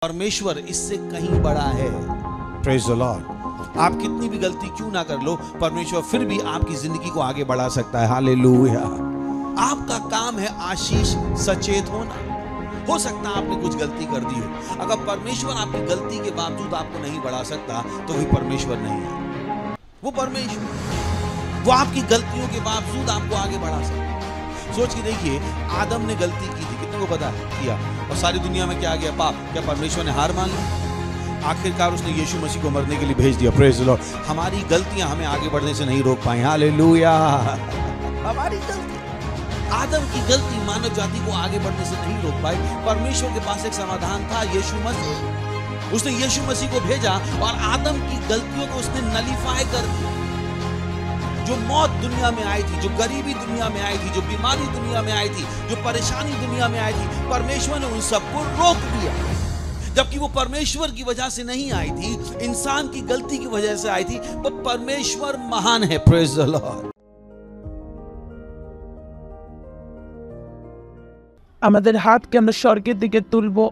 परमेश्वर इससे कहीं बड़ा है। Praise the Lord. आप कितनी भी गलती क्यों ना कर लो, परमेश्वर फिर भी आपकी जिंदगी को आगे बढ़ा सकता है। हालेलुया। आपका काम है आशीष सचेत होना। हो सकता है आपने कुछ गलती कर दी हो, अगर परमेश्वर आपकी गलती के बावजूद आपको नहीं बढ़ा सकता तो भी परमेश्वर नहीं है। वो परमेश्वर, वो आपकी गलतियों के बावजूद आपको आगे बढ़ा सकता है। सोच के देखिए, आदम ने गलती की थी, कितने को पता किया, और सारी दुनिया में क्या आ गया? पाप। क्या परमेश्वर ने हार मान ली? आखिरकार उसने यीशु मसीह को मरने के लिए भेज दिया। Praise the Lord. हमारी गलतियां हमें आगे बढ़ने से नहीं रोक पाई। हालेलुया। हमारी गलती, आदम की गलती मानव जाति को आगे बढ़ने से नहीं रोक पाई। परमेश्वर के पास एक समाधान था, यीशु मसीह। उसने यीशु मसीह को भेजा और आदम की गलतियों को उसने नलीफाई कर दिया। जो मौत दुनिया में आई थी, जो गरीबी दुनिया में आई थी, जो बीमारी दुनिया में आई थी, जो परेशानी दुनिया में आई थी, परमेश्वर ने उन सबको रोक दिया। जबकि वो परमेश्वर की वजह से नहीं आई थी, इंसान की गलती की वजह से आई थी। वो परमेश्वर महान है। Praise the Lord. আমাদের হাতকে আমরা স্বর্গের দিকে তুলবো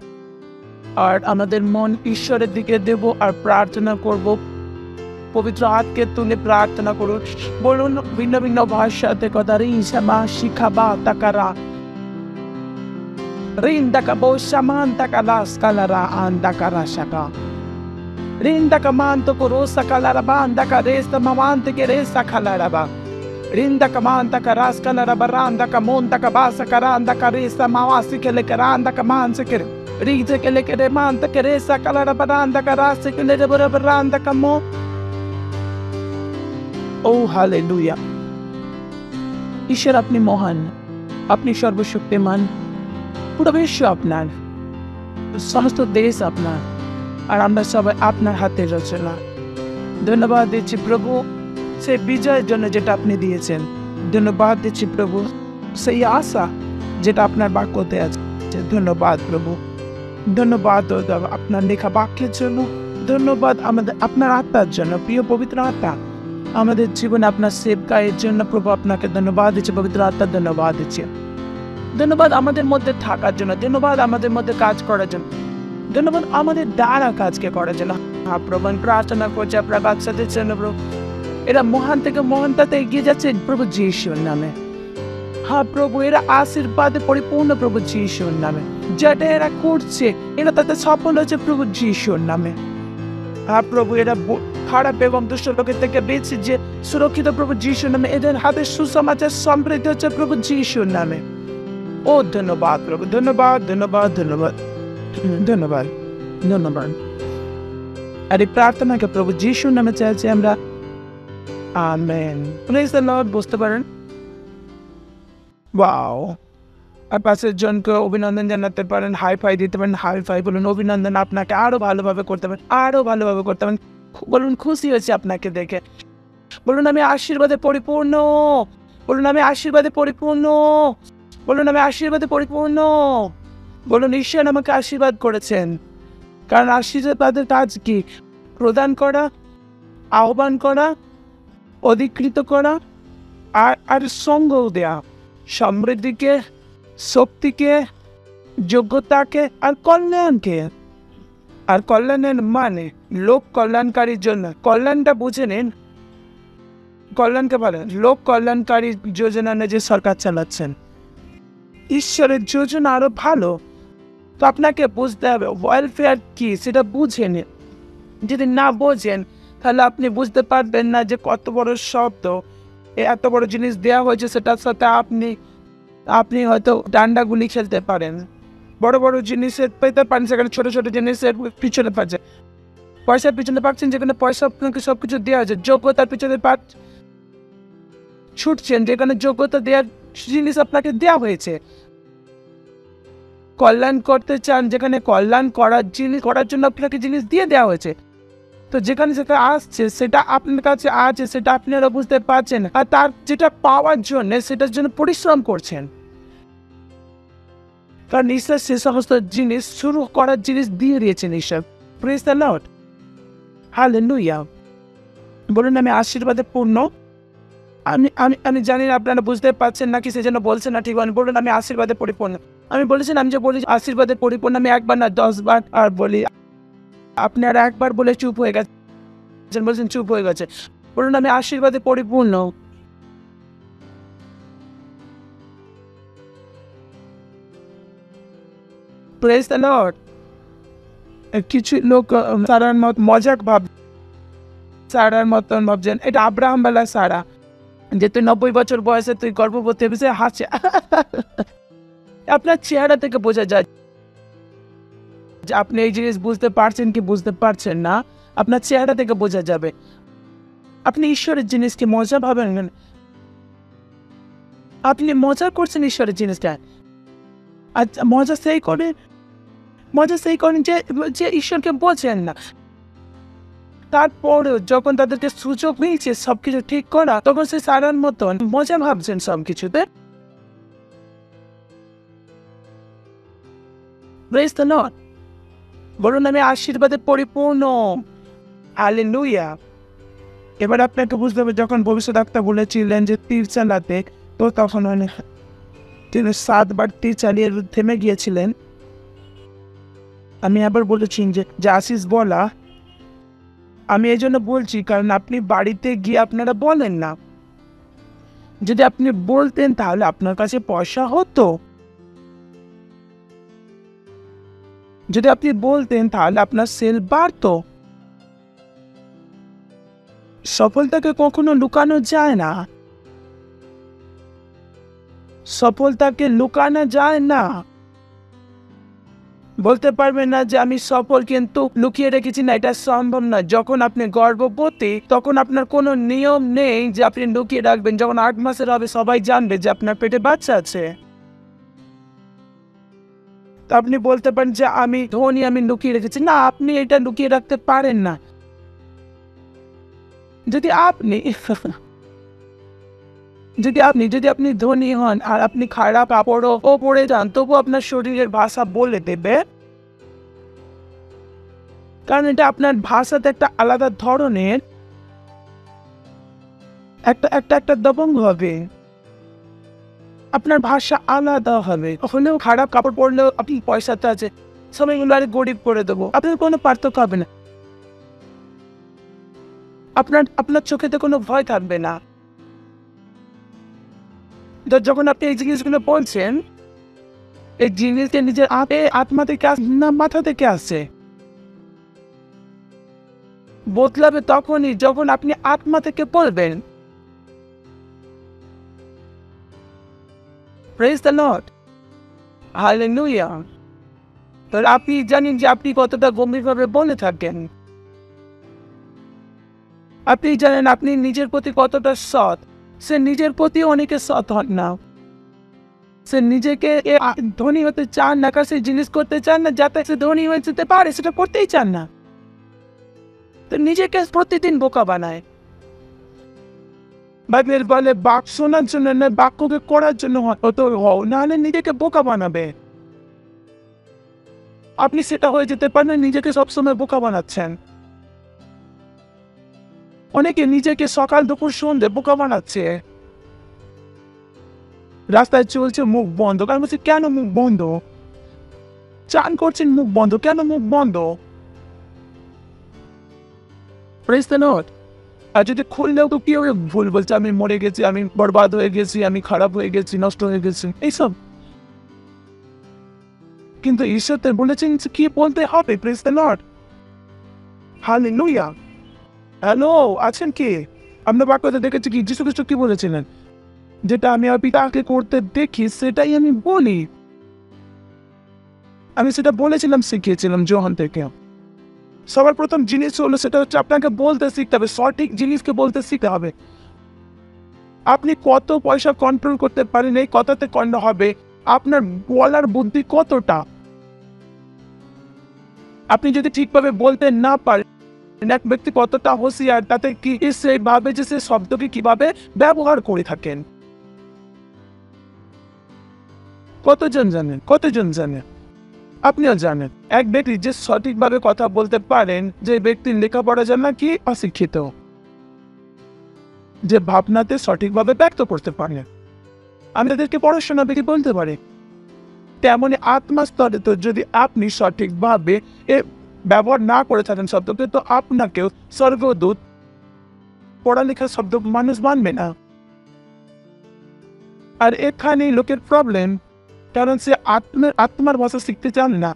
আর আমাদের মন ঈশ্বরের দিকে দেব আর প্রার্থনা করব। পবিত্র হাতকে তুলে প্রার্থনা করুন। বলুন ভিন্ন ভিন্ন ভাষাতে কথা রিসামা শিখাবা তাকারা রিন্দাকা বসামান তাকালা স্কালারা আন্দাকারা শাকা রিন্দাকা মান্ত করো সাকালারা বান্দাকা রেস্তা মামান্তে কে racer খালারাবা Rinda kamanta karaskala rabaranda kamonta kabasa karanda karisa mawasi kele karanda kamanse kere Rite kele kere manta keresa kala rabaranda karase kele rabaranda kamo. Oh hallelujah. ঈশ্বর আপনি মহান, আপনি সর্বশক্তিমান, পুরো বিশ্ব আপনার, সমস্ত দেশ আপনার, আর আমরা সবাই আপনার হাতে রচনা। ধন্যবাদ দিচ্ছি প্রভু সেই বিজয়ের জন্য যেটা আপনি দিয়েছেন। ধন্যবাদ দিচ্ছি প্রভু সেই আশা যেটা আপনার বাক্যতে আছে। ধন্যবাদ প্রভু, ধন্যবাদ আপনার লেখা বাক্যের জন্য, ধন্যবাদ আমাদের আপনার আত্মার জন্য। প্রিয় পবিত্র আত্মা আমাদের জীবনে আপনার সেবকায়ের জন্য প্রভু আপনাকে ধন্যবাদ দিচ্ছি। পবিত্র আত্মার ধন্যবাদ দিচ্ছি। ধন্যবাদ আমাদের মধ্যে থাকার জন্য, ধন্যবাদ আমাদের মধ্যে কাজ করার জন্য, ধন্যবাদ আমাদের দ্বারা কাজকে করার জন্য। প্রভু প্রার্থনা করছি আপনার বাচ্চাদের জন্য প্রভু, এরা মহান থেকে মহানতাতে এগিয়ে যাচ্ছে প্রভু যিশুর নামে। হ্যাঁ প্রভু, এরা আশীর্বাদে পরিপূর্ণ প্রভু যিশুর নামে। যেটা এরা করছে এরা তাতে সফল হচ্ছে প্রভু যিশুর নামে। হ্যাঁ প্রভু, এরা খারাপ এবং দুষ্ট লোকের থেকে বেঁচে যে সুরক্ষিত প্রভু যিশুর নামে। এদের হাতে সুসমাচার সমৃদ্ধি হচ্ছে প্রভু যিশুর নামে। ও ধন্যবাদ প্রভু, ধন্যবাদ ধন্যবাদ ধন্যবাদ ধন্যবাদ ধন্যবাদ। আর এই প্রার্থনাকে প্রভু যিশুর নামে চাইছি আমরা, আমেন। Praise the Lord. বুঝতে পারেন, ওয়াও। আর পাশের জনকে অভিনন্দন জানাতে পারেন, হাই ফাই দিতে পারেন, হাই ফাই বলুন। অভিনন্দন আপনাকে আরো ভালোভাবে করতে পারেন, আরো ভালোভাবে করতে পারেন। বলুন খুশি হয়েছে আপনাকে দেখে। বলুন আমি আশীর্বাদে পরিপূর্ণ, বলুন আমি আশীর্বাদে পরিপূর্ণ, বলুন আমি আশীর্বাদে পরিপূর্ণ। বলুন ঈশ্বর আমাকে আশীর্বাদ করেছেন। কারণ আশীর্বাদের কাজ কি? প্রদান করা, আহ্বান করা, অধিকৃত করা আর সঙ্গ দেয়া, সমৃদ্ধিকে, শক্তিকে, যোগ্যতাকে আর কল্যাণকে। আর কল্যাণের মানে লোক কল্যাণকারীর জন্য। কল্যাণটা বুঝে নিন, কল্যাণকে বলেন লোক কল্যাণকারী যোজনা নিয়ে যে সরকার চালাচ্ছেন। ঈশ্বরের যোজনা আরো ভালো, তো আপনাকে বুঝতে হবে ওয়েলফেয়ার কি সেটা বুঝে নিন। যদি না বোঝেন তাহলে আপনি বুঝতে পারবেন না যে কত বড় শব্দ, এত বড় জিনিস দেওয়া হয়েছে, সেটার সাথে আপনি হয়তো ডান্ডাগুলি খেলতে পারেন। বড় বড় জিনিসের পেতে পারেন, সেখানে ছোট ছোট জিনিসের পিছনে পাচ্ছে, পয়সার পিছনে পাচ্ছেন যেখানে পয়সা আপনাকে সবকিছু দেওয়া হয়েছে। যোগ্যতার পিছনে ছুটছেন যেখানে যোগ্যতা দেওয়ার জিনিস আপনাকে দেওয়া হয়েছে। কল্যাণ করতে চান যেখানে কল্যাণ করার জন্য আপনাকে জিনিস দিয়ে দেওয়া হয়েছে। তো যেখানে যেটা আসছে সেটা আপনার কাছে আছে, সেটা আপনারা বুঝতে পারছেন, আর তার যেটা পাওয়ার জন্য সেটার জন্য পরিশ্রম করছেন। কারণ ঈশ্বর সে সমস্ত জিনিস শুরু করার জিনিস দিয়ে দিয়েছেন ঈশ্বর। Praise the Lord, hallelujah. বলুন আমি আশীর্বাদে পূর্ণ। আমি জানি না আপনারা বুঝতে পারছেন নাকি সেজন্য বলছেন না, ঠিক বলুন আমি আশীর্বাদে পরিপূর্ণ। আমি বলেছেন, আমি যে বলি আশীর্বাদে পরিপূর্ণ, আমি একবার না 10 বার আর বলি। আপনি আর একবার বলে চুপ হয়ে গেছেন, বলছেন চুপ হয়ে গেছে। বলুন আমি আশীর্বাদে পরিপূর্ণ। Praise the Lord. কিছু লোক সারার মত মজাক সারার মতন ভাবছেন এটা আব্রাহাম বেলা সারা, যে তুই 90 বছর বয়সে তুই গর্ভবতী হয়েছে, হাসছে। আপনার চেহারা থেকে বোঝা যায় যে আপনি এই জিনিস বুঝতে পারছেন কি বুঝতে পারছেন না। আপনার চেহারা থেকে বোঝা যাবে আপনি ঈশ্বরের জিনিসকে মজা ভাবেন, আপনি মজা করছেন ঈশ্বরের জিনিসটা। আচ্ছা, মজা সেই করেন যে ঈশ্বরকে বোঝেন না। তারপরেও যখন তাদেরকে সুযোগ মিলছে সবকিছু ঠিক করা, তখন সে সারার মতন মজা ভাবছেন সবকিছুতে। Praise the Lord. বলুন আমি আশীর্বাদে পরিপূর্ণ। হালেলুয়া। এবার আপনাকে বুঝতে হবে, যখন ভবিষ্যদ্বক্তা বলেছিলেন যে তীর চালাতে, তো তখন তিনি 7 বার তীর চালিয়ে থেমে গিয়েছিলেন। আমি আবার বলেছি যে আশিস বলা, আমি এই জন্য বলছি কারণ আপনি বাড়িতে গিয়ে আপনারা বলেন না। যদি আপনি বলতেন তাহলে আপনার কাছে পয়সা হতো। যদি আপনি বলতেন তাহলে আপনার সেল বাড়তো। সফলতাকে কখনো লুকানো যায় না, সফলতাকে লুকানো যায় না। বলতে পারবেন না যে আমি সফল কিন্তু লুকিয়ে রেখেছি না, এটা সম্ভব না। যখন আপনি গর্ভবতী তখন আপনার কোনো নিয়ম নেই যে আপনি লুকিয়ে রাখবেন। যখন 8 মাসের হবে সবাই জানবে যে আপনার পেটে বাচ্চা আছে। তো আপনি বলতে পারেন যে আমি ধনী, আমি লুকিয়ে রেখেছি না, আপনি এটা লুকিয়ে রাখতে পারেন না। যদি আপনি ধনী হন আর আপনি খারাপ কাপড়ও পরে যান, তবু আপনার শরীরের ভাষা বলে দেবে, কারণ এটা আপনার ভাষাতে একটা আলাদা ধরনের একটা দবঙ্গ হবে। আপনার ভাষা আলাদা হবে। হলেও খারাপ কাপড় পরলেও আপনি পয়সাতে আছে, সময়গুলো আরে গরিব করে দেবো, আপনার কোনো পার্থক্য হবে না। আপনার চোখেতে কোনো ভয় থাকবে না। যখন আপনি এই জিনিসগুলো বলছেন, এই জিনিসটা নিজের আত্মা থেকে না মাথা থেকে আসছে। বদলাবে তখনই যখন আপনি আত্মা থেকে বলবেন। Praise the Lord. হালেলুয়া। তো আপনি জানেন যে আপনি কতটা গম্ভীরভাবে বলে থাকেন। আপনি জানেন আপনি নিজের প্রতি কতটা সৎ। সে নিজের প্রতি অনেকে সৎ হন না। সে নিজেকে ধনী হতে চান না, কারণ সে জিনিস করতে চান না যাতে সে ধনী হয়ে যেতে পারে, সেটা করতেই চান না। তো নিজেকে প্রতিদিন বোকা বানায়। বাইবেল বলে বাক শোনার জন্য না, বাক্যকে করার জন্য হতো হও, নাহলে নিজেকে বোকা বানাবে। আপনি সেটা হয়ে যেতে পারেন, নিজেকে সবসময় বোকা বানাচ্ছেন। অনেকে নিজেকে সকাল দুপুর সন্ধ্যে বোকা বানাচ্ছে। রাস্তায় চলছে মুখ বন্ধ, কারণ বলছে কেন মুখ বন্ধ? চান করছেন মুখ বন্ধ, কেন মুখ বন্ধ? Praise the Lord. আর যদি খুললেও তো কেউ ভুল বলছে, আমি মরে গেছি, আমি বরবাদ হয়ে গেছি, আমি খারাপ হয়ে গেছি, নষ্ট হয়ে গেছি, এইসব। কিন্তু ঈশ্বর তো বলেছেন কি বলতে হবে। Praise the Lord. Hallelujah. Hello, আছেন কি? আমরা বাক্যতে দেখেছি কি যীশু খ্রিস্ট কি বলেছিলেন, যেটা আমি আমার পিতাকে করতে দেখি সেটাই আমি বলি। আমি সেটা বলেছিলাম, শিখিয়েছিলাম যোহান থেকে। সবার প্রথম জিনিস হলো সেটা হচ্ছে আপনাকে বলতে শিখতে হবে, সঠিক জিনিসকে বলতে শিখতে হবে। আপনি কত পয়সা কন্ট্রোল করতে পারেন এই কথাতে কন্ট্রোল হবে আপনার বলার বুদ্ধি কতটা। আপনি যদি ঠিকভাবে বলতে না পারেন, এক ব্যক্তি কতটা হুঁশিয়ার তাতে কি সে ভাবে যে সে শব্দকে কিভাবে ব্যবহার করে থাকেন। কতজন জানেন? আপনিও জানেন এক ব্যক্তি যে সঠিকভাবে কথা বলতে পারেন, যে ব্যক্তির লেখাপড়া জানা কি অশিক্ষিত, যে ভাবনাতে সঠিকভাবে ব্যক্ত করতে পারে। আমি তাদেরকে পড়াশোনা ব্যক্তি বলতে পারি। তেমনি আত্মাস্তরে তো যদি আপনি সঠিকভাবে ব্যবহার না করে থাকেন শব্দকে, তো আপনাকেও স্বর্গদূত পড়ালেখার শব্দ মানুষ মানবে না। আর এখানে লোকের প্রবলেম, কারণ সে আত্মার ভাষা শিখতে চান না।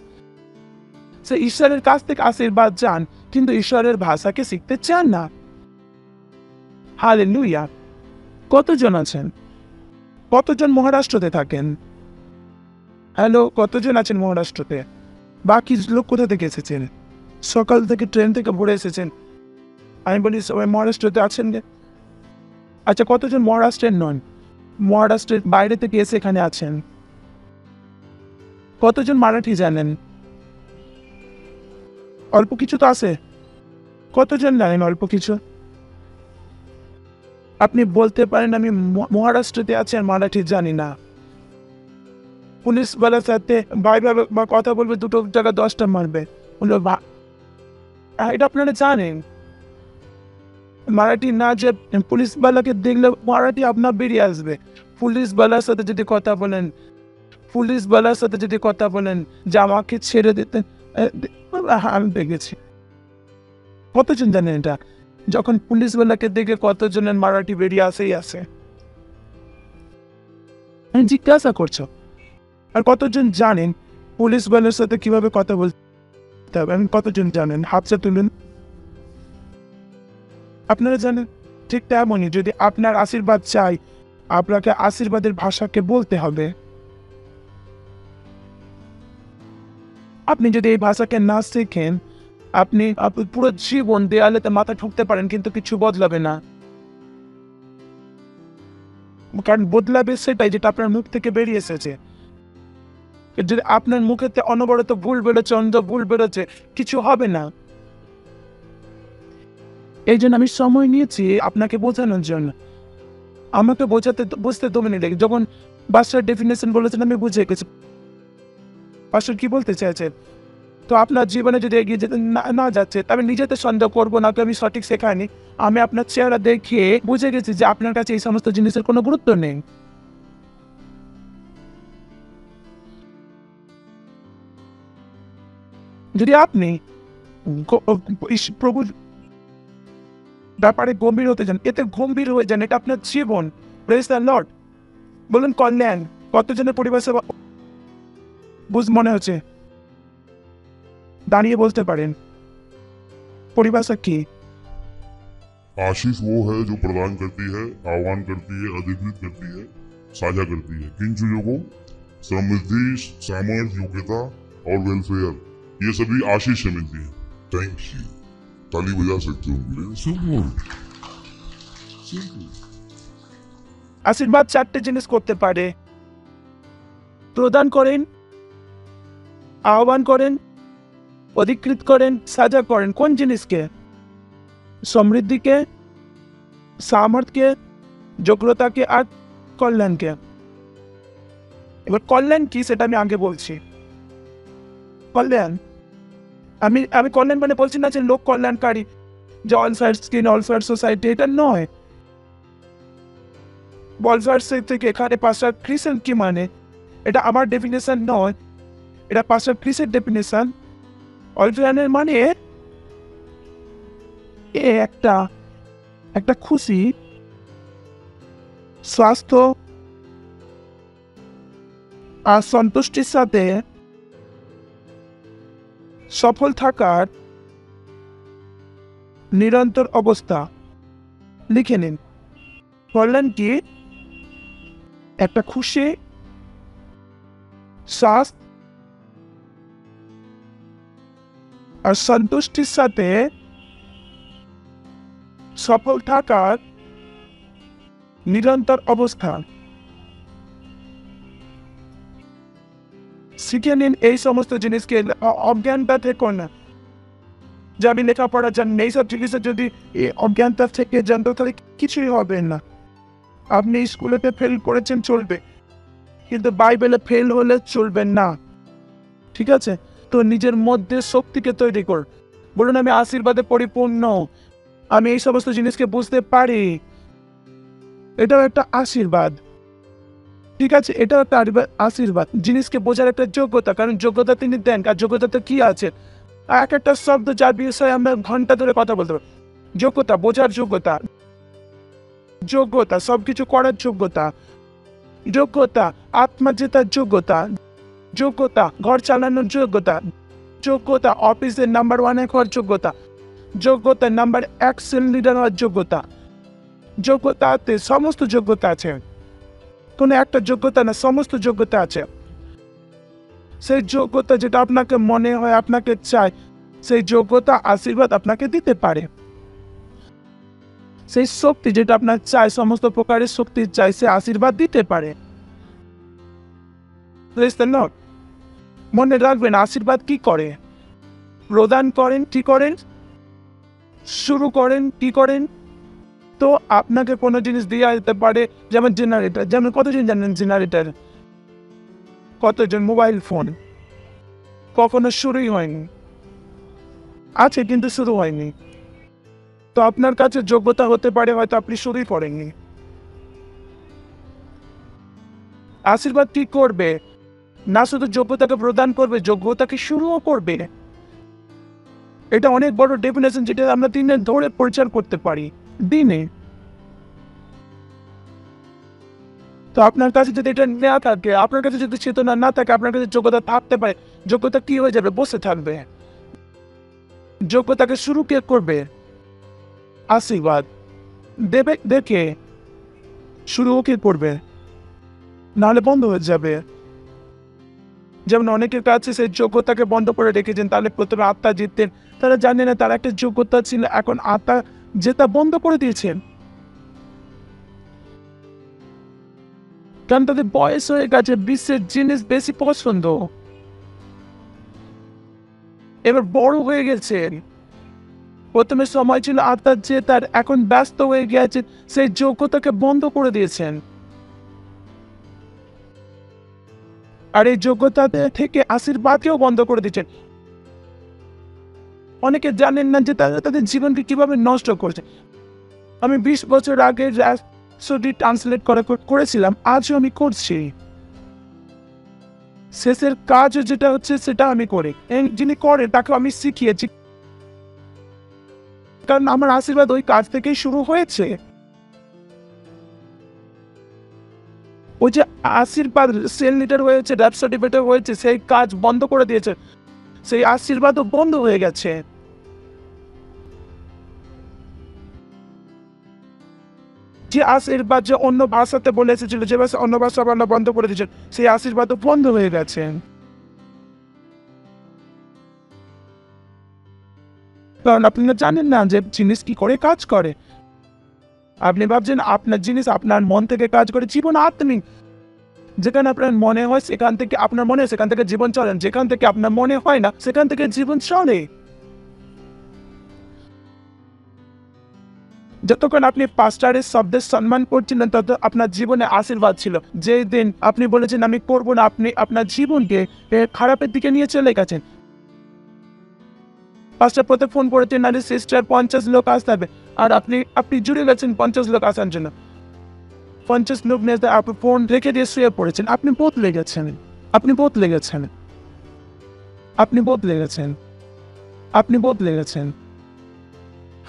সে ঈশ্বরের কাছ থেকে আশীর্বাদ চান, কিন্তু ঈশ্বরের ভাষাকে শিখতে চান না। হালেলুয়া। কতজন আছেন? কতজন মহারাষ্ট্রতে থাকেন? হ্যালো, কতজন আছেন মহারাষ্ট্রতে? বাকি লোক কোথা থেকে এসেছেন? সকাল থেকে ট্রেন থেকে ভরে এসেছেন। আমি বলি সবাই মহারাষ্ট্রতে আছেন। আচ্ছা, কতজন মহারাষ্ট্রের নন? মহারাষ্ট্রের বাইরে থেকে এসে এখানে আছেন। কতজন মারাঠি জানেন? অল্প কিছু তো আছে। কতজন জানেন অল্প কিছু? আপনি বলতে পারেন আমি মহারাষ্ট্রতে আছি আর মারাঠি জানি না। পুলিশ বালার সাথে বা কথা বলবে, দুটো জায়গা 10টা মারবে। এটা আপনারা জানেন। মারাঠি না যে পুলিশ বালাকে দেখলে মারাঠি আপনার বেরিয়ে আসবে। পুলিশ বালার সাথে যদি কথা বলেন যে আমাকে ছেড়ে দিতেন, আমি দেখেছি। কতজন জানেন এটা? যখন পুলিশ বালাকে দেখে কতজনের মারাঠি বেরিয়ে আসে। জিজ্ঞাসা করছো। আর কতজন জানেন পুলিশ বালার সাথে কিভাবে কথা বলতে হবে? কতজন জানেন? হাতটা তুলুন। আপনারা জানেন। ঠিক তেমনই যদি আপনার আশীর্বাদ চাই, আপনাকে আশীর্বাদের ভাষাকে বলতে হবে। আপনি যদি এই ভাষাকে না শেখেন, আপনি পুরো জীবন দেয়ালেতে মাথা ঠুকতে পারেন, কিন্তু কিছু বদলাবে না। কারণ বদলাবে সেটাই যেটা আপনার মুখ থেকে বেরিয়ে এসেছে। যদি আপনার মুখেতে অনবরত ভুল বেরোচ্ছে, কিছু হবে না। এই জন্য আমি সময় নিয়েছি আপনাকে বোঝানোর জন্য। আমাকে বুঝতে 2 মিনিট লেগে। যখন বাসার ডেফিনেশন বলেছেন আমি বুঝে গেছি পাস্টার কি বলতে চাইছে। তো আপনার জীবনে যদি এগিয়ে যেতে না যাচ্ছে, আমি নিজেতে সন্দেহ করবো না, আমি সঠিক শেখাইনি। আমি আপনার চেহারা দেখে বুঝে গেছি যে আপনার কাছে এই সমস্ত জিনিসের কোনো গুরুত্ব নেই। যদি আপনি প্রভুর ব্যাপারে গম্ভীর হতে যান, এতে গম্ভীর হয়ে যান, এটা আপনার জীবন। Praise the Lord. বলুন কল্যাণ। কতজনের পরিবেশে মনে হচ্ছে? দাঁড়িয়ে বলতে পারেন পরিভাষা কি? आशीष वो है जो प्रदान करती है, आह्वान करती है, अधिकृत करती है, साझा करती है। किन चीजों को? समृद्धि, सामर्थ्य, योग्यता और वेलफेयर, ये सभी आशीष से मिलती है। Thank you. ताली बजा सकते हो मेरे सिंपल। আশীর্বাদ 4টে জিনিস করতে পারে। প্রদান করেন, আহ্বান করেন, অধিকৃত করেন, সাজা করেন। কোন জিনিসকে? সমৃদ্ধিকে, সামর্থ্যকে, যোগ্যতাকে আর কল্যাণকে। এবার কল্যাণ কি সেটা আমি আগে বলছি। কল্যাণ, আমি কল্যাণ মানে বলছি না যে লোক কল্যাণকারী, যে অলফেয়ার স্কিন, অলফেয়ার সোসাইটি, এটা নয়। অলফেয়ার থেকে এখানে পাস্টার ক্রিসেন কি মানে, এটা আমার ডেফিনেশন নয়, এটা পাস্টার ক্রিসের ডেফিনেশন। অলফেয়ারের মানে একটা খুশি, স্বাস্থ্য আর সন্তুষ্টির সাথে সফল থাকার নিরন্তর অবস্থা। লিখে নিন। কল্যাণ কি? একটা খুশি, স্বাস্থ্য আর সন্তুষ্টির সাথে সফল থাকার নিরন্তর অবস্থান। শিখে নিন এই সমস্ত জিনিসকে। অজ্ঞানতা থেকে না যে আমি লেখাপড়া জানি, এইসব জিনিসে যদি অজ্ঞানতা থেকে জানতো তাহলে কিছুই হবে না। আপনি স্কুলেতে ফেল করেছেন চলবে, কিন্তু বাইবেলে ফেল হলে চলবেন না। ঠিক আছে? তো নিজের মধ্যে শক্তিকে তৈরি কর। বলুন আমি আশীর্বাদে পরিপূর্ণ, আমি এই সমস্ত জিনিসকে বুঝতে পারি। এটাও একটা আশীর্বাদ। ঠিক আছে, এটা একটা আশীর্বাদ, জিনিসকে বোঝার একটা যোগ্যতা, কারণ যোগ্যতা তিনি দেন। আর যোগ্যতাতে কি আছে? এক একটা শব্দ যার বিষয়ে আমরা ঘন্টা ধরে কথা বলতে পারি। যোগ্যতা, বোঝার যোগ্যতা, যোগ্যতা সবকিছু করার যোগ্যতা, যোগ্যতা আত্মা জেতার যোগ্যতা, যোগ্যতা ঘর চালানোর যোগ্যতা, যোগ্যতা অফিসের নাম্বার 1 হওয়ার যোগ্যতা, যোগ্যতা নাম্বার 1 সেল লিডার হওয়ার যোগ্যতা। যোগ্যতাতে সমস্ত যোগ্যতা আছে, কোনো একটা যোগ্যতা না, সমস্ত যোগ্যতা আছে। সেই যোগ্যতা যেটা আপনাকে মনে হয়, আপনাকে চায়, সেই যোগ্যতা আশীর্বাদ আপনাকে দিতে পারে। সেই শক্তি যেটা আপনার চাই, সমস্ত প্রকারের শক্তি চাই, সে আশীর্বাদ দিতে পারে। Praise the Lord। মনে রাখবেন আশীর্বাদ কি করে? প্রদান করেন, কি করেন? শুরু করেন, কি করেন? তো আপনাকে কোনো জিনিস দেওয়া যেতে পারে, যেমন জেনারেটর। যেমন কতজন জানেন জেনারেটর? কতজন? মোবাইল ফোন কখনো শুরুই হয়নি, আছে কিন্তু শুরু হয়নি। তো আপনার কাছে যোগ্যতা হতে পারে, হয়তো আপনি শুরুই করেননি। আশীর্বাদ কি করবে? না শুধু যোগ্যতাকে প্রদান করবে, যোগ্যতাকে শুরুও করবে। এটা অনেক বড় ডেফিনেশন, যেটা আমরা দিনে ধরে পরিচার করতে পারি, দিনে। তো আপনার কাছে যদি এটা না থাকে, আপনার কাছে যদি চেতনা না থাকে, আপনার কাছে যোগ্যতা থাকতে পারে, যোগ্যতা কি হয়ে যাবে? বসে থাকবে। যোগ্যতাকে শুরু কে করবে? আশীর্বাদ দেবে, দেখে শুরুও কে করবে? নাহলে বন্ধ হয়ে যাবে। যেমন অনেকের কাছে সেই যোগ্যতাকে বন্ধ করে রেখেছেন, তাহলে প্রথমে আত্মা জিততেন, তারা জানে না তার একটা যোগ্যতা ছিল, এখন আত্মা জেতা বন্ধ করে দিয়েছেন, কারণ তাদের বয়স হয়ে গেছে, বিশ্বের জিনিস বেশি পছন্দ, এবার বড় হয়ে গেছে। প্রথমে সময় ছিল আত্মার জেতার, এখন ব্যস্ত হয়ে গেছে, সেই যোগ্যতাকে বন্ধ করে দিয়েছেন। আর এই যোগ্যতা থেকে আশীর্বাদকেও বন্ধ করে দিচ্ছেন। অনেকে জানেন না যে তারা তাদের জীবনকে কিভাবে নষ্ট করছে। আমি 20 বছর আগে রাষ্ট্রটি ট্রান্সলেট করেছিলাম, আজও আমি করছি। শেষের কাজ যেটা হচ্ছে সেটা আমি করি, যিনি করে তাকে আমি শিখিয়েছি, কারণ আমার আশীর্বাদ ওই কাজ থেকেই শুরু হয়েছে। ওই যে আশীর্বাদ সেল লিডার হয়েছে, র্যাপসডিভেটর হয়েছে, সেই কাজ বন্ধ করে দিয়েছে, সেই আশীর্বাদও বন্ধ হয়ে গেছে। যে আশীর্বাদ যে অন্য ভাষাতে বলে এসেছিল, যে ভাষা অন্য ভাষা বলা বন্ধ করে দিয়েছেন, সেই আশীর্বাদও বন্ধ হয়ে গেছে। কারণ আপনি জানেন না যে জিনিস কি করে কাজ করে। আপনি ভাবছেন আপনার জিনিস আপনার মন থেকে কাজ করে। জীবন আত্মিক, যেখানে আপনার মনে হয় সেখান থেকে আপনার মনে হয়, সেখান থেকে জীবন চলেন। যেখান থেকে আপনার মনে হয় না, সেখান থেকে জীবন চলে। যতক্ষণ আপনি পাস্টারের শব্দের সম্মান করছিলেন, তত আপনার জীবনে আশীর্বাদ ছিল। যে দিন আপনি বলেছেন আমি করব না, আপনি আপনার জীবনকে খারাপের দিকে নিয়ে চলে গেছেন। পাস্টার প্রত্যেক ফোন করেছেন, নাহলে সিস্টার 50 লোক আসতে হবে, আর আপনি জুড়ে গেছেন 50 লোক আসার জন্য। 50 লোক নিয়ে আপনি ফোন রেখে দিয়ে শুয়ে পড়েছেন। আপনি বদলে গেছেন, আপনি বদলে গেছেন, আপনি বদলে গেছেন, আপনি বদলে গেছেন।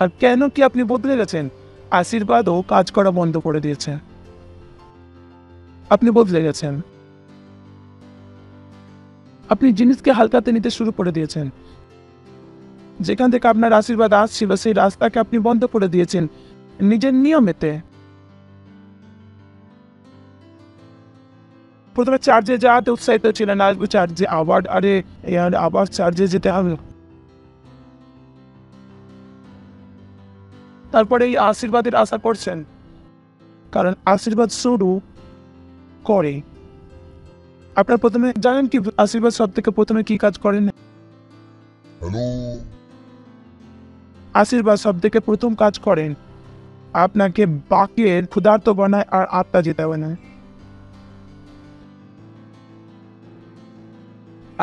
আর কেন কি আপনি বদলে গেছেন? আশীর্বাদও কাজ করা বন্ধ করে দিয়েছে। আপনি বদলে গেছেন, আপনি জিনিসকে হালকাতে নিতে শুরু করে দিয়েছেন। যেখান থেকে আপনার আশীর্বাদ আসছিল, সেই রাস্তাকে আপনি বন্ধ করে দিয়েছেন নিজের নিয়মেতে। প্রথমে চার্জে যাওয়াতে উৎসাহিত ছিলেন, আসবো চার্জে, আবার চার্জে যেতে হবে। তারপরে এই আশীর্বাদের আশা করছেন, কারণ আশীর্বাদ শুরু করে। আপনার প্রথমে জানেন কি আশীর্বাদ সব থেকে প্রথমে কি কাজ করেন? হ্যালো, আশীর্বাদ সব থেকে প্রথম কাজ করেন, আপনাকে বাকের ক্ষুধার্ত বানায় আর আত্মা জেতা বানায়।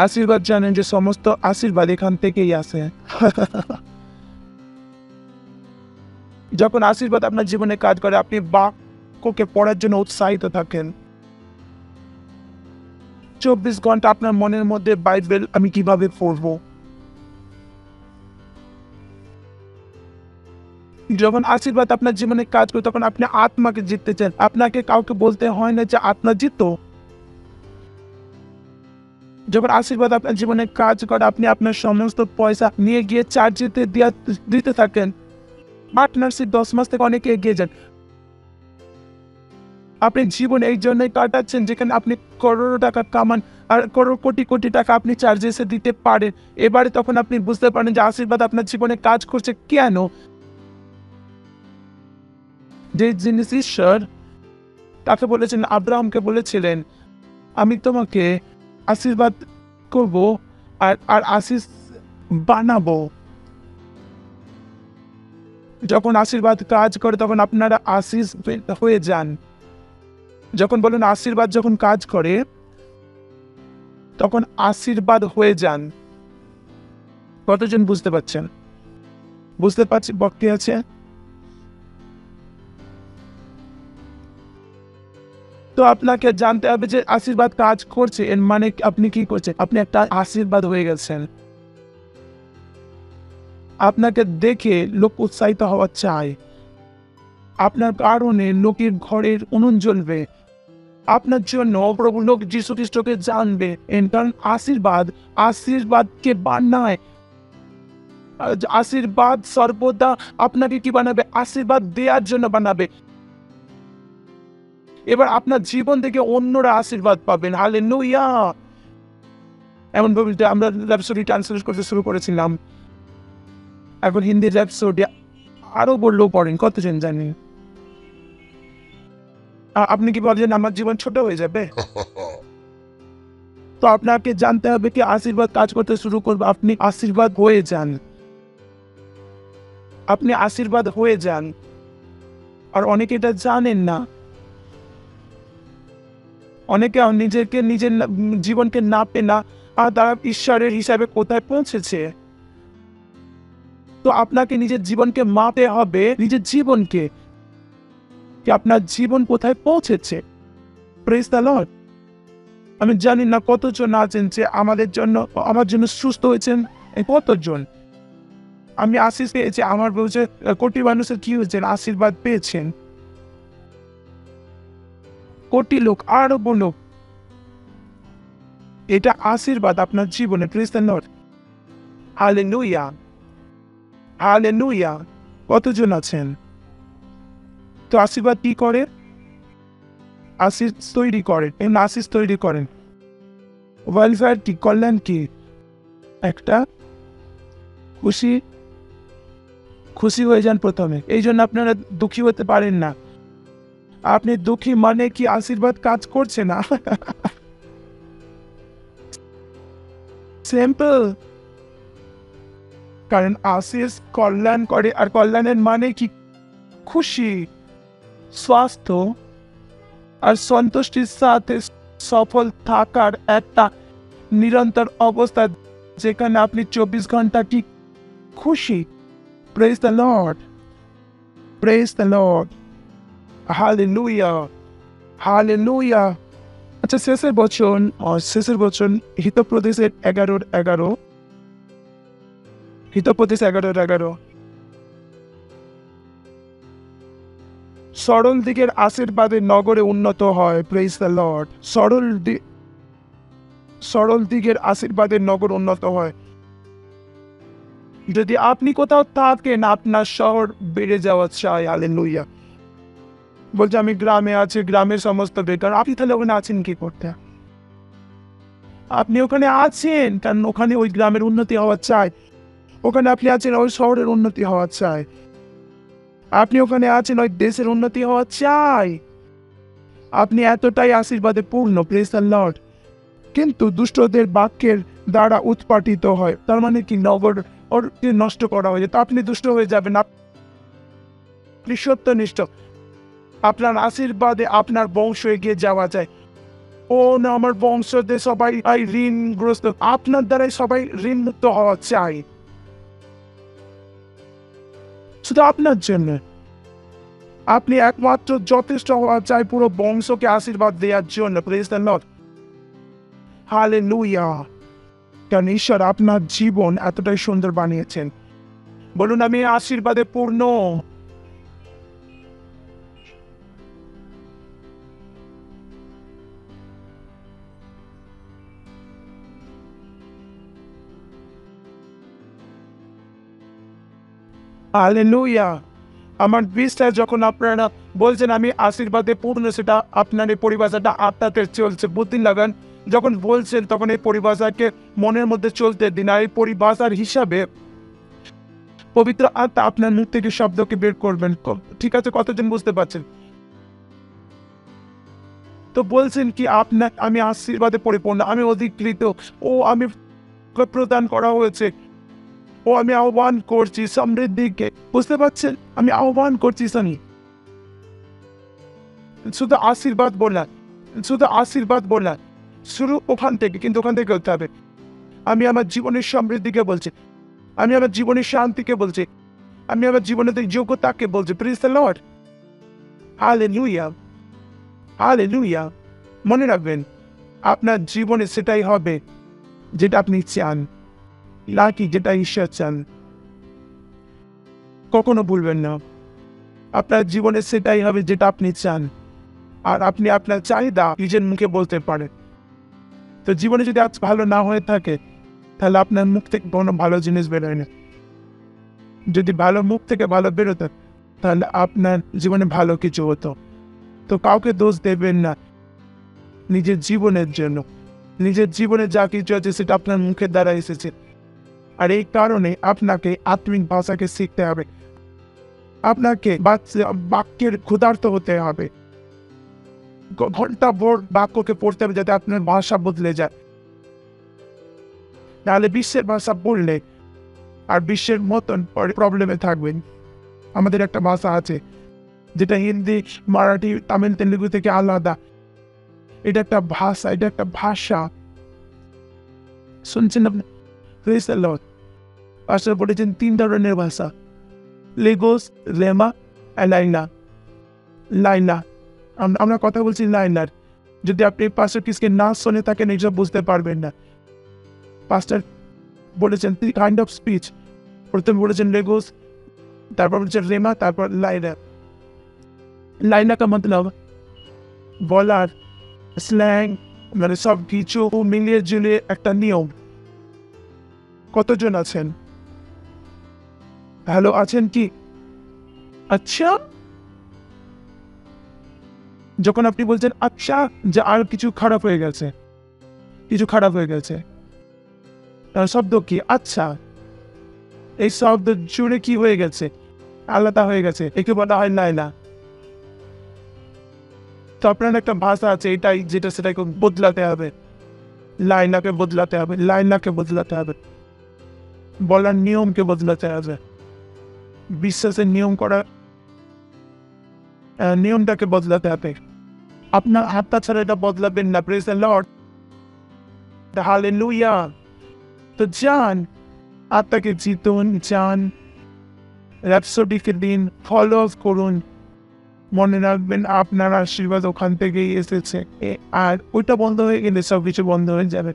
আশীর্বাদ জানেন যে সমস্ত আশীর্বাদ এখান থেকেই আসে। যখন আশীর্বাদ আপনার জীবনে কাজ করে, আপনি বাক্যকে পড়ার জন্য উৎসাহিত থাকেন। 24 ঘন্টা আপনার মনের মধ্যে বাইবেল আমি কিভাবে পড়বো? যখন আশীর্বাদ আপনার জীবনে কাজ করে তখন আপনি আত্মাকে জিততে চান। আপনাকে কাউকে বলতে হয় না যে আত্মা জিতো। যখন আশীর্বাদ আপনার জীবনে কাজ করে আপনি আপনার সমস্ত পয়সা নিয়ে গিয়ে চার্জেতে দিতে থাকেন। পার্টনারশিপ 10 মাস থেকে অনেকে এগিয়ে যান। আপনি জীবন এই জন্যই কাটাচ্ছেন যেখানে আপনি করোড় টাকা কামান আর কোটি কোটি টাকা আপনি চার্জেসে দিতে পারেন। এবারে তখন আপনি বুঝতে পারেন যে আশীর্বাদ আপনার জীবনে কাজ করছে কেন। যে জিনিস ঈশ্বর তাকে বলেছেন, আব্রাহামকে বলেছিলেন আমি তোমাকে আশীর্বাদ করব আর আশীষ বানাবো। যখন আশীর্বাদ কাজ করে তখন আপনারা আশীষ হয়ে যান। যখন বলুন আশীর্বাদ যখন কাজ করে তখন আশীর্বাদ হয়ে যান। কতজন বুঝতে পারছেন? বুঝতে পারছি বক্তি আছে? তো আপনাকে জানতে হবে যে আশীর্বাদ কাজ করছে এর মানে আপনি কি করছেন? আপনি একটা আশীর্বাদ হয়ে গেছেন। আপনাকে দেখে লোক উৎসাহিত হওয়া চায়। আপনার কারণে লোকের ঘরের উনুন জ্বলবে। আপনার জন্য প্রভু লোক যীশু খ্রিস্টকে জানবে। কারণ আশীর্বাদকে বানায়। আশীর্বাদ সর্বদা আপনাকে কি বানাবে? আশীর্বাদ দেওয়ার জন্য বানাবে। এবার আপনার জীবন থেকে অন্যরা আশীর্বাদ পাবেন। হালেলুয়া। এমন ভাবে আমরা র্যাপসোডি ট্রান্সলেট করতে শুরু করেছিলাম। এখন হিন্দি র্যাপসোডি আরো বললেও পড়েন। কতজন জানেন? আপনি কি বলেন আমার জীবন ছোট হয়ে যাবে? তো আপনাকে জানতে হবে কি আশীর্বাদ কাজ করতে শুরু করবে। আপনি আশীর্বাদ হয়ে যান। আপনি আশীর্বাদ হয়ে যান। আর অনেকে এটা জানেন না। অনেকে নিজের জীবনকে না পেয়ে না আর তারা ঈশ্বরের হিসাবে কোথায় পৌঁছেছে। তো আপনাকে নিজের জীবনকে মাপতে হবে, নিজের জীবনকে কি আপনার জীবন কোথায় পৌঁছেছে। Praise the Lord. আমি জানি না কতজন আছেন যে আমার জন্য সুস্থ হয়েছেন। কতজন? আমি আশীষ পেয়েছি। আমার বলছে কোটি মানুষের কি হয়েছেন? আশীর্বাদ পেয়েছেন। কোটি লোক আরো বলো এটা আশীর্বাদ আপনার জীবনে। Praise the Lord. Hallelujah, hallelujah. কতজন আছেন? তো আশীর্বাদ কি করে? আশীষ তৈরি করেন। আশীষ তৈরি করেন। ওয়েলফেয়ার কি? কল্যাণ কি? একটা খুশি হয়ে যান প্রথমে। এই জন্য আপনারা দুঃখী হতে পারেন না। আপনি দুঃখী মানে কি আশীর্বাদ কাজ করছে না। সিম্পল। কারণ আশীষ কল্যাণ করে। আর কল্যাণের মানে কি? খুশি, স্বাস্থ্য আর সন্তুষ্টির সাথে সফল থাকার একটা নিরন্তর অবস্থা যেখানে আপনি 24 ঘন্টা কি খুশি। Praise the Lord, praise the Lord. Hallelujah, hallelujah. আচ্ছা, শেষের বচন হিতোপদেশের 11:11। হিতোপদেশ 11:11। সরল দিকের আশীর্বাদে নগরে উন্নত হয়। Praise the Lord. সরল দিকের আশীর্বাদে নগর উন্নত হয়। যদি আপনি কোথাও থাকেন আপনার শহর বেড়ে যাওয়া চাই। হালেলুয়া। বলছে আমি গ্রামে আছি, গ্রামের সমস্ত বেকার। আপনি তাহলে ওখানে আছেন কি করতে? আপনি ওখানে আছেন কারণ ওখানে ওই গ্রামের উন্নতি হওয়া চাই। ওখানে আপনি আছেন ওই শহরের উন্নতি হওয়া চাই। আপনি ওখানে আছেন ওই দেশের উন্নতি হওয়া চাই। আপনি এতটাই আশীর্বাদে পূর্ণ। Praise the Lord. কিন্তু দুষ্টদের বাক্যের দ্বারা উৎপাটিত হয়। তার মানে কি? নগর ওর নষ্ট করা হয়ে যায়। তো আপনি দুষ্ট হয়ে যাবেন। আপনি সত্যনিষ্ঠ। আপনার আশীর্বাদে আপনার বংশ এগিয়ে যাওয়া যায়। ও না, আমার বংশদের সবাই ঋণগ্রস্ত। আপনার দ্বারাই সবাই ঋণ মুক্ত হওয়া চাই। শুধু আপনার জন্য। আপনি একমাত্র যথেষ্ট হওয়া চাই পুরো বংশকে আশীর্বাদ দেওয়ার জন্য। Praise the Lord. হালেলুয়া। কারণ ঈশ্বর আপনার জীবন এতটাই সুন্দর বানিয়েছেন। বলুন, আমি আশীর্বাদে পূর্ণ। হালেলুয়া। আমার বিশ্বাস, যখন আপনারা বলছেন আমি আশীর্বাদে পূর্ণ, সেটা আপনার এই পরিভাষাটা আত্মাতে চলছে, বুদ্ধি লাগান। যখন বলছেন তখন এই পরিভাষাকে মনের মধ্যে চলতে দিন। আর এই পরিভাষার হিসাবে পবিত্র আত্মা আপনার মুখ থেকে শব্দকে বের করবেন। ঠিক আছে, কতজন বুঝতে পারছেন? তো বলছেন কি আপনার, আমি আশীর্বাদে পরিপূর্ণ, আমি অধিকৃত, ও আমি প্রদান করা হয়েছে, ও আমি আহ্বান করছি সমৃদ্ধিকে। বুঝতে পারছেন? আমি আহ্বান করছি সানি। শুধু আশীর্বাদ বললেন, শুধু আশীর্বাদ বললেন, শুরু ওখান থেকে, কিন্তু ওখান থেকে করতে হবে। আমি আমার জীবনের সমৃদ্ধিকে বলছি, আমি আমার জীবনের শান্তিকে বলছি, আমি আমার জীবনের যোগ্যতাকে বলছি। Praise the Lord. Hallelujah, hallelujah. মনে রাখবেন, আপনার জীবনে সেটাই হবে যেটা আপনি চান, নাকি যেটা ঈশ্বর চান। কখনো ভুলবেন না, আপনার জীবনে সেটাই হবে যেটা আপনি চান। আর আপনি আপনার চাহিদা নিজের মুখে বলতে পারেন। তো জীবনে যদি আজ ভালো না হয়ে থাকে, তাহলে আপনার মুখ থেকে কোনো ভালো জিনিস বেরোয় না। যদি ভালো মুখ থেকে ভালো বেরোতো, তাহলে আপনার জীবনে ভালো কিছু হতো। তো কাউকে দোষ দেবেন না, নিজের জীবনের জন্য। নিজের জীবনে যা কিছু আছে সেটা আপনার মুখের দ্বারা এসেছে। আর এই কারণে আপনাকে আত্মিক ভাষাকে শিখতে হবে, আপনাকে বাক্যের ক্ষুধার্ত হতে হবে। ঘন্টা ভোর বাক্যকে পড়তে হবে, যাতে আপনার ভাষা বদলে যায়। নাহলে বিশ্বের ভাষা বললে আর বিশ্বের মতন প্রবলেমে থাকবেন। আমাদের একটা ভাষা আছে যেটা হিন্দি, মারাঠি, তামিল, তেলুগু থেকে আলাদা। এটা একটা ভাষা, এটা একটা ভাষা। শুনছেন আপনি? Praise the Lord. পাস্টার বলেছেন 3 ধরনের ভাষা, লেগোস, রেমা, লাইনা। লাইনা, আমরা কথা বলছি লাইনার। যদি আপনি পাস্টার কিসকে না শুনে থাকেন, এইসব বুঝতে পারবেন না। পাস্টার বলেছেন 3 কাইন্ড অফ স্পিচ। প্রথমে বলেছেন লেগোস, তারপর বলেছেন রেমা, তারপর লাইনা। লাইনা কা মতলব বলার স্ল্যাং, মানে সব কিছু মিলিয়ে ঝুলিয়ে একটা নিয়ম। কতজন আছেন? হ্যালো, আছেন কি? আচ্ছা, যখন আপনি বলছেন আচ্ছা, যে আর কিছু খারাপ হয়ে গেছে, কিছু খারাপ হয়ে গেছে, তার শব্দ কি? আচ্ছা। এই শব্দ জুড়ে কি হয়ে গেছে? আলাদা হয়ে গেছে। একে বলা হয় লাইনা। তো আপনার একটা ভাষা আছে, এটাই যেটা সেটাকে বদলাতে হবে। লাইনাকে বদলাতে হবে, লাইনাকে বদলাতে হবে, বলার নিয়মকে বদলাতে হবে, বিশ্বাসের নিয়ম করার নিয়মটাকে বদলাতে হবে। আপনার আত্মা ছাড়া এটা বদলাবেন না। Praise the Lord, hallelujah. তো যান, আত্মাকে জিতুন, যান, র্যাপসোডিকে দিন, ফলো আপ করুন। মনে রাখবেন, আপনার আশীর্বাদ ওখান থেকেই এসেছে। আর ওইটা বন্ধ হয়ে গেলে সব কিছু বন্ধ হয়ে যাবে।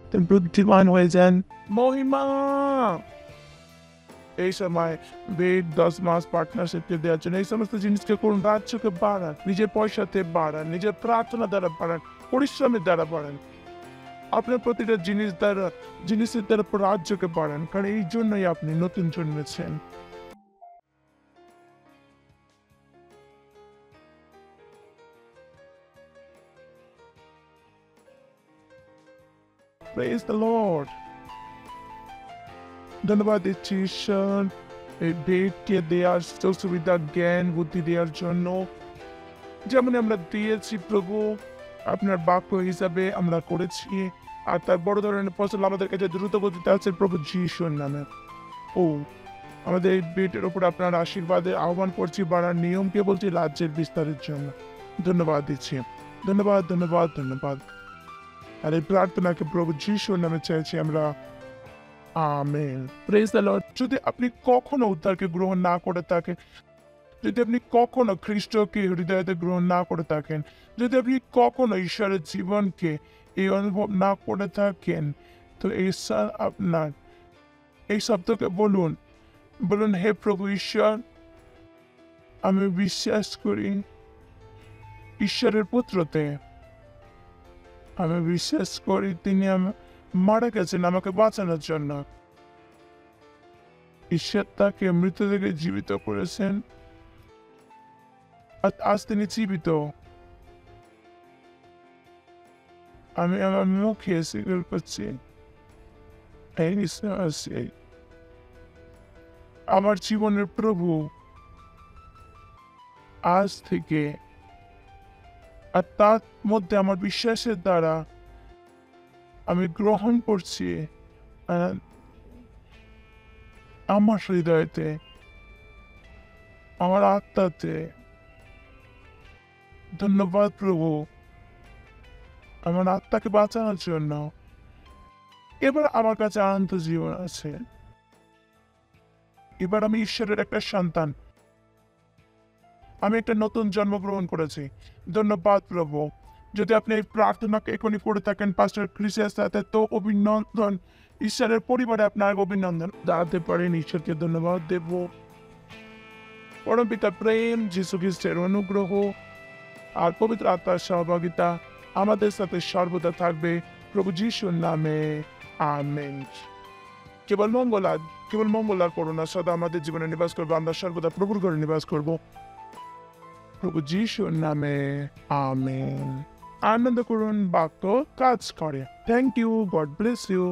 তো বুদ্ধিমান হয়ে যান। মহিমা এই সময় 10 মাস পার্টনারশিপকে দেওয়ার জন্য এই সমস্ত জিনিসকে করুন। রাজ্যকে বাড়ান, নিজের পয়সাতে বাড়ান, নিজের প্রার্থনা দ্বারা বাড়ান, পরিশ্রমের দ্বারা বাড়ান। আপনার প্রতিটা জিনিসের দ্বারা রাজ্যকে বাড়ান, কারণ এই জন্যই আপনি নতুন জন্মেছেন। Praise the Lord. ধন্যবাদ দিচ্ছি ঈশ্বর এই ডেটকে দেওয়ার সুবিধা, জ্ঞান, বুদ্ধি দেওয়ার জন্য। যেমন আমরা দিয়েছি প্রভু, আপনার বাক্য হিসাবে আমরা করেছি। আর তার বড় ধরনের ফসল আমাদের কাছে দ্রুত গতিতে আছে প্রভু যিশুর নামে। ও আমাদের এই ডেটের উপর আপনার আশীর্বাদে আহ্বান করছি, বাড়ার নিয়মকে বলছি রাজ্যের বিস্তারের জন্য। ধন্যবাদ দিচ্ছি, ধন্যবাদ, ধন্যবাদ, ধন্যবাদ। আর এই প্রার্থনাকে প্রভু যিশুর নামে চাইছি আমরা, আমেন। Praise the Lord. যদি আপনি কখনো উদ্ধারকে গ্রহণ না করে থাকেন, যদি আপনি কখনো খ্রিস্টকে হৃদয়তে গ্রহণ না করে থাকেন, যদি আপনি কখনো ঈশ্বরের জীবনকে এই অনুভব না করে থাকেন, তো ঈশ্বর আপনার এই শব্দকে বলুন, বলুন, হে প্রভু ঈশ্বর, আমি বিশ্বাস করি ঈশ্বরের পুত্রতে। আমি বিশ্বাস করি তিনি মারা গেছেন আমাকে বাঁচানোর জন্য। ঈশ্বর তাকে মৃত থেকে জীবিত করেছেন, আর আজ তিনি জীবিত। আমি আমার মুখে স্বীকার করছি, হে ঈশ্বর আছে আমার জীবনের প্রভু। আজ থেকে আর তার মধ্যে আমার বিশ্বাসের দ্বারা আমি গ্রহণ করছি আমার হৃদয়তে, আমার আত্মাতে। ধন্যবাদ প্রভু আমার আত্মাকে বাঁচানোর জন্য। এবার আমার কাছে আনন্দ জীবন আছে। এবার আমি ঈশ্বরের একটা সন্তান, আমি একটা নতুন জন্মগ্রহণ করেছি। ধন্যবাদ প্রভু। যদি আপনি এই প্রার্থনাকে এখনই করে থাকেন পাস্টার ক্রিসের সাথে, তো অভিনন্দন। ঈশ্বরের পরিবারে আপনার অভিনন্দন। দাঁড়াতে পারেন, ঈশ্বরকে ধন্যবাদ দেব। পরম পিতার প্রেম, যীশু খ্রিস্টের অনুগ্রহ আর পবিত্র আত্মার সহভাগিতা আমাদের সাথে সর্বদা থাকবে, প্রভু যিশুর নামে, আমেন। কেবল মঙ্গল আর করুণা সদা আমাদের জীবনে নিবাস করবো। আমরা সর্বদা প্রভুর ঘরে নিবাস করবো, প্রভু যিশুর নামে, আমেন। আনন্দ করুন, বাক্য কাজ করে। Thank you, God bless you.